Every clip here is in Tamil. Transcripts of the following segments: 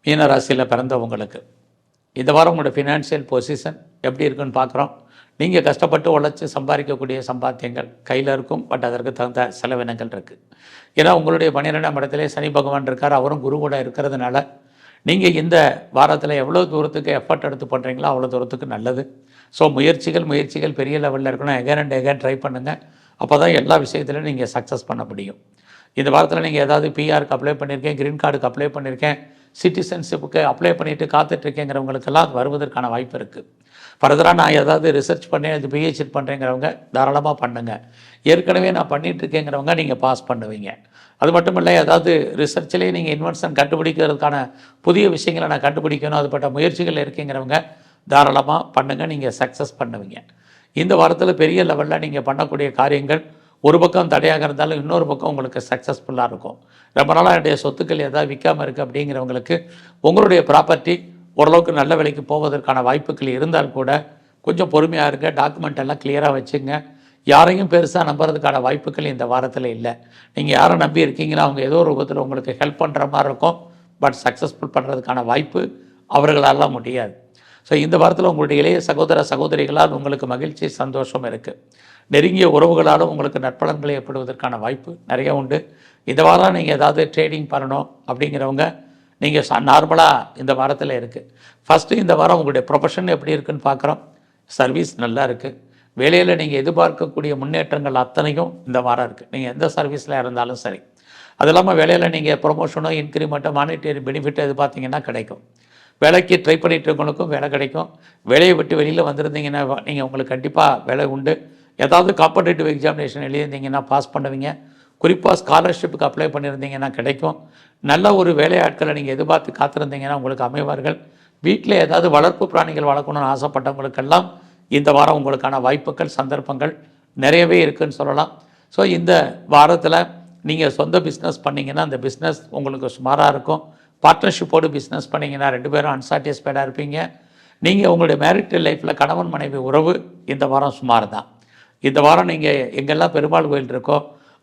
மீன ராசியில் பிறந்தவங்களுக்கு இந்த வாரம் உங்களோட ஃபினான்ஷியல் பொசிஷன் எப்படி இருக்குன்னு பார்க்குறோம். நீங்கள் கஷ்டப்பட்டு உழைச்சி சம்பாதிக்கக்கூடிய சம்பாத்தியங்கள் கையில் இருக்கும். பட் அதற்கு தகுந்த செலவினங்கள் இருக்குது. ஏன்னா உங்களுடைய 12ஆம் இடத்திலே சனி பகவான் இருக்கார். அவரும் குரு கூட இருக்கிறதுனால நீங்கள் இந்த வாரத்தில் எவ்வளோ தூரத்துக்கு எஃபர்ட் எடுத்து பண்ணுறீங்களோ அவ்வளோ தூரத்துக்கு நல்லது. ஸோ முயற்சிகள் பெரிய லெவலில் இருக்கணும். எகேன் அண்ட் எகேன் ட்ரை பண்ணுங்கள். அப்போ தான் எல்லா விஷயத்துலையும் நீங்கள் சக்ஸஸ் பண்ண முடியும். இந்த வாரத்தில் நீங்கள் ஏதாவது பிஆருக்கு அப்ளை பண்ணியிருக்கேன், க்ரீன் கார்டுக்கு அப்ளை பண்ணியிருக்கேன், சிட்டிசன்ஷிப்புக்கு அப்ளை பண்ணிவிட்டு காத்துட்ருக்கேங்கிறவங்களுக்கெல்லாம் அது வருவதற்கான வாய்ப்பு இருக்குது. ஃபர்தராக நான் ஏதாவது ரிசர்ச் பண்ணேன், அது பிஹெச்டி பண்ணுறேங்கிறவங்க தாராளமாக பண்ணுங்கள். ஏற்கனவே நான் பண்ணிகிட்ருக்கேங்கிறவங்க நீங்கள் பாஸ் பண்ணுவீங்க. அது மட்டும் இல்லை, ஏதாவது ரிசர்ச்லேயே நீங்கள் இன்வென்ஷன் கண்டுபிடிக்கிறதுக்கான புதிய விஷயங்களை நான் கண்டுபிடிக்கணும், அதுபட்ட முயற்சிகள் இருக்கேங்கிறவங்க தாராளமாக பண்ணுங்கள். நீங்கள் சக்ஸஸ் பண்ணுவீங்க. இந்த வாரத்தில் பெரிய லெவலில் நீங்கள் பண்ணக்கூடிய காரியங்கள் ஒரு பக்கம் தடையாக இருந்தாலும் இன்னொரு பக்கம் உங்களுக்கு சக்ஸஸ்ஃபுல்லாக இருக்கும். ரொம்ப நாளாக என்னுடைய சொத்துக்கள் ஏதாவது விற்காமல் இருக்குது அப்படிங்கிறவங்களுக்கு உங்களுடைய ப்ராப்பர்ட்டி ஓரளவுக்கு நல்ல விலைக்கு போவதற்கான வாய்ப்புகள் இருந்தால் கூட கொஞ்சம் பொறுமையாக இருங்க. டாக்குமெண்ட் எல்லாம் கிளியராக வச்சுங்க. யாரையும் பெருசாக நம்புறதுக்கான வாய்ப்புகள் இந்த வாரத்தில் இல்லை. நீங்கள் யாரை நம்பி இருக்கீங்களோ அவங்க ஏதோ ஒரு ரூபத்தில் உங்களுக்கு ஹெல்ப் பண்ணுற மாதிரி இருக்கும். பட் சக்ஸஸ்ஃபுல் பண்ணுறதுக்கான வாய்ப்பு அவர்களால் முடியாது. ஸோ இந்த வாரத்தில் உங்களுடைய இளைய சகோதர சகோதரிகளால் உங்களுக்கு மகிழ்ச்சி சந்தோஷம் இருக்குது. நெருங்கிய உறவுகளாலும் உங்களுக்கு நற்பலன்களை ஏற்படுவதற்கான வாய்ப்பு நிறைய உண்டு. இந்த வாரம் நீங்கள் ஏதாவது ட்ரேடிங் பண்ணணும் அப்படிங்கிறவங்க நீங்கள் நார்மலாக இந்த வாரத்தில் இருக்குது. ஃபஸ்ட்டு இந்த வாரம் உங்களுடைய ப்ரொஃபஷன் எப்படி இருக்குதுன்னு பார்க்குறோம். சர்வீஸ் நல்லா இருக்குது. வேலையில் நீங்கள் எதிர்பார்க்கக்கூடிய முன்னேற்றங்கள் அத்தனையும் இந்த வாரம் இருக்குது. நீங்கள் எந்த சர்வீஸில் இருந்தாலும் சரி. அது இல்லாமல் வேலையில் நீங்கள் ப்ரொமோஷனோ இன்க்ரிமெண்ட்டோ மானிட்டரி பெனிஃபிட் எதிர்பார்த்தீங்கன்னா கிடைக்கும். வேலைக்கு ட்ரை பண்ணிகிட்டு இருக்கவங்களுக்கும் வேலை கிடைக்கும். வேலையை விட்டு வெளியில் வந்திருந்தீங்கன்னா நீங்கள் உங்களுக்கு கண்டிப்பாக வேலை உண்டு. ஏதாவது காம்படேட்டிவ் எக்ஸாமினேஷன் எழுதியிருந்தீங்கன்னா பாஸ் பண்ணுவீங்க. குறிப்பாக ஸ்காலர்ஷிப்புக்கு அப்ளை பண்ணியிருந்தீங்கன்னா கிடைக்கும். நல்ல ஒரு வேலையாட்களை நீங்கள் எதிர்பார்த்து காத்திருந்தீங்கன்னா உங்களுக்கு அமைவார்கள். வீட்டில் ஏதாவது வளர்ப்பு பிராணிகள் வளர்க்கணும்னு ஆசைப்பட்டவங்களுக்கெல்லாம் இந்த வாரம் உங்களுக்கான வாய்ப்புகள் சந்தர்ப்பங்கள் நிறையவே இருக்குதுன்னு சொல்லலாம். ஸோ இந்த வாரத்தில் நீங்கள் சொந்த பிஸ்னஸ் பண்ணிங்கன்னா அந்த பிஸ்னஸ் உங்களுக்கு சுமாராக இருக்கும். பார்ட்னர்ஷிப்போடு பிஸ்னஸ் பண்ணிங்கன்னா 2 பேரும் அன்சாட்டிஸ்ஃபைடாக இருப்பீங்க. நீங்கள் உங்களுடைய மேரிட்டல் லைஃப்பில் கணவன் மனைவி உறவு இந்த வாரம் சுமார் தான். இந்த வாரம் நீங்கள் எங்கெல்லாம் பெருமாள் கோயில் இருக்கோ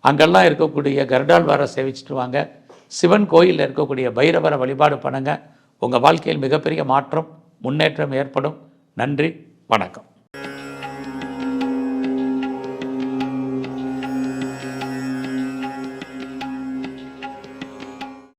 அங்கெல்லாம் இருக்கக்கூடிய கருடாழ்வாரை சேவிச்சுட்டு வாங்க. சிவன் கோயிலில் இருக்கக்கூடிய பைரவரை வழிபாடு பண்ணுங்கள். உங்கள் வாழ்க்கையில் மிகப்பெரிய மாற்றம் முன்னேற்றம் ஏற்படும். நன்றி, வணக்கம்.